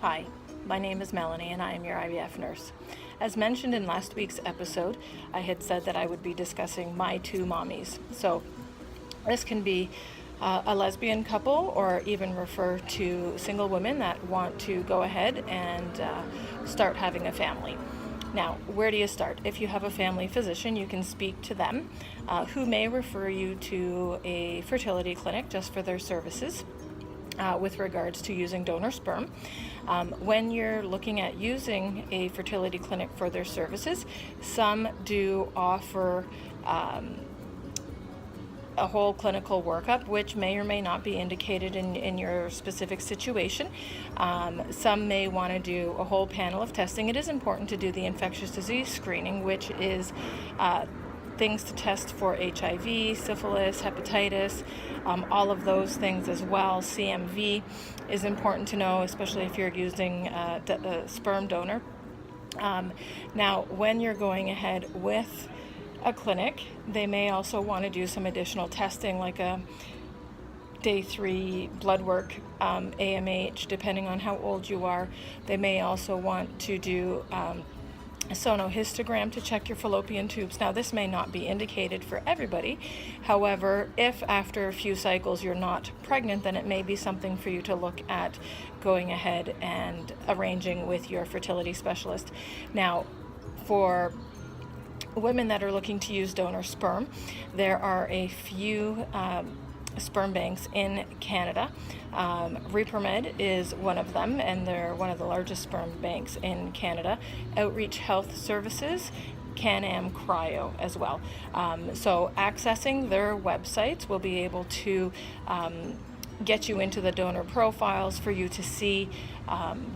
Hi, my name is Melanie and I am your IVF nurse. As mentioned in last week's episode, I had said that I would be discussing my two mommies. So this can be a lesbian couple or even refer to single women that want to go ahead and start having a family. Now, where do you start? If you have a family physician, you can speak to them, who may refer you to a fertility clinic just for their services. With regards to using donor sperm. When you're looking at using a fertility clinic for their services, some do offer a whole clinical workup, which may or may not be indicated in your specific situation. Some may want to do a whole panel of testing. It is important to do the infectious disease screening, which is things to test for HIV, syphilis, hepatitis, all of those things as well. CMV is important to know, especially if you're using a sperm donor. Now, when you're going ahead with a clinic, they may also want to do some additional testing, like a day 3 blood work, AMH, depending on how old you are. They may also want to do a sonohistogram to check your fallopian tubes. Now, this may not be indicated for everybody. However, if after a few cycles you're not pregnant, then it may be something for you to look at going ahead and arranging with your fertility specialist. Now, for women that are looking to use donor sperm, there are a few sperm banks in Canada. Repromed is one of them, and they're one of the largest sperm banks in Canada. Outreach Health Services, Can-Am Cryo as well. So accessing their websites will be able to get you into the donor profiles for you to see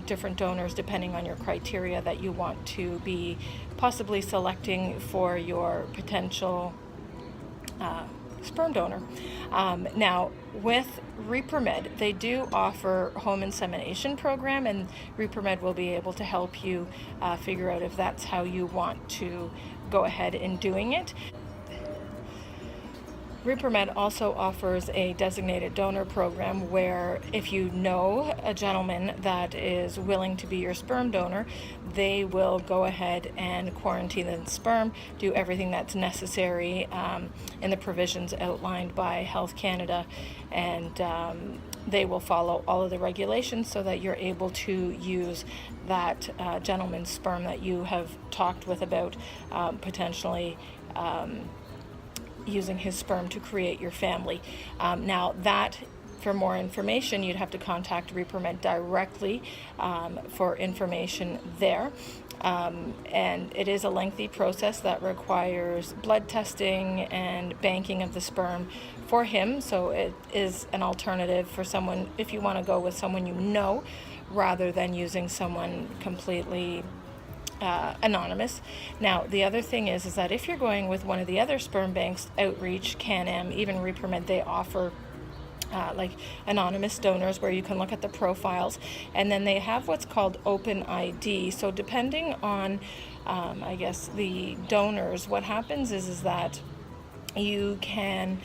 different donors depending on your criteria that you want to be possibly selecting for your potential sperm donor. Now, with Repromed, they do offer home insemination program, and Repromed will be able to help you figure out if that's how you want to go ahead in doing it. Repromed also offers a designated donor program where if you know a gentleman that is willing to be your sperm donor, they will go ahead and quarantine the sperm, do everything that's necessary in the provisions outlined by Health Canada, and they will follow all of the regulations so that you're able to use that gentleman's sperm that you have talked with about potentially using his sperm to create your family. Now, that for more information, you'd have to contact Repromed directly for information there. And it is a lengthy process that requires blood testing and banking of the sperm for him. So it is an alternative for someone, if you want to go with someone you know, rather than using someone completely anonymous. Now, the other thing is that if you're going with one of the other sperm banks, Outreach, Can-Am, even Repromed, they offer like anonymous donors where you can look at the profiles, and then they have what's called Open ID. So depending on I guess the donors, what happens is that you can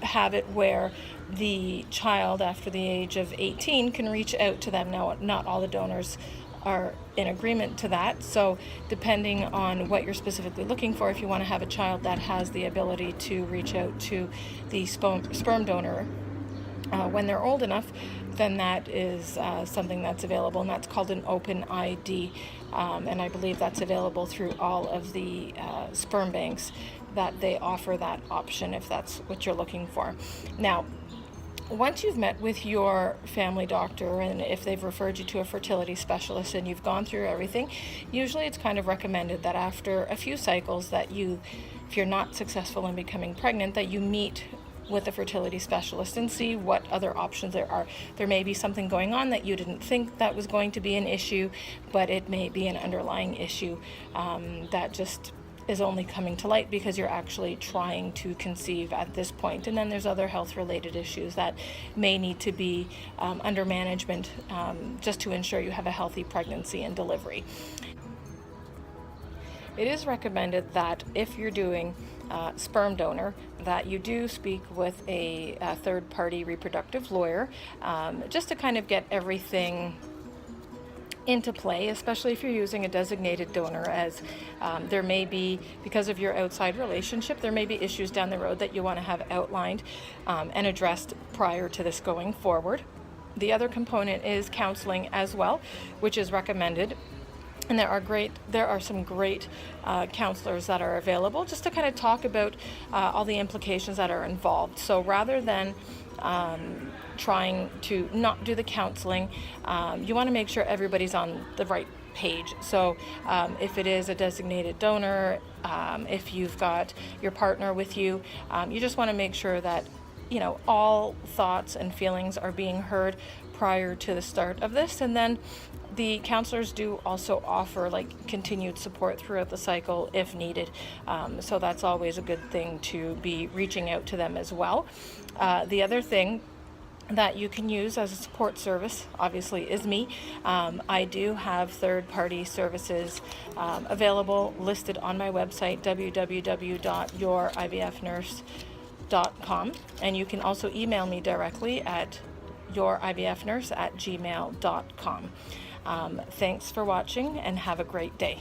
have it where the child after the age of 18 can reach out to them. Now, not all the donors are in agreement to that, so depending on what you're specifically looking for, if you want to have a child that has the ability to reach out to the sperm donor when they're old enough, then that is something that's available, and that's called an Open ID, and I believe that's available through all of the sperm banks that they offer that option if that's what you're looking for. Now, once you've met with your family doctor, and if they've referred you to a fertility specialist and you've gone through everything, usually it's kind of recommended that after a few cycles that you, if you're not successful in becoming pregnant, that you meet with a fertility specialist and see what other options there are. There may be something going on that you didn't think that was going to be an issue, but it may be an underlying issue that just is only coming to light because you're actually trying to conceive at this point. And then there's other health related issues that may need to be under management just to ensure you have a healthy pregnancy and delivery. it is recommended that if you're doing sperm donor, that you do speak with a third-party reproductive lawyer, just to kind of get everything into play, especially if you're using a designated donor, as there may be, because of your outside relationship, there may be issues down the road that you want to have outlined and addressed prior to this going forward. The other component is counseling as well, which is recommended. And there are some great counselors that are available just to kind of talk about all the implications that are involved. So rather than trying to not do the counseling, you want to make sure everybody's on the right page. So if it is a designated donor, if you've got your partner with you, you just want to make sure that all thoughts and feelings are being heard prior to the start of this. And then the counselors do also offer continued support throughout the cycle if needed. So that's always a good thing to be reaching out to them as well. The other thing that you can use as a support service, obviously, is me. I do have third-party services available, listed on my website, www.yourivfnurse.com, and you can also email me directly at yourivfnurse@gmail.com. Thanks for watching, and have a great day.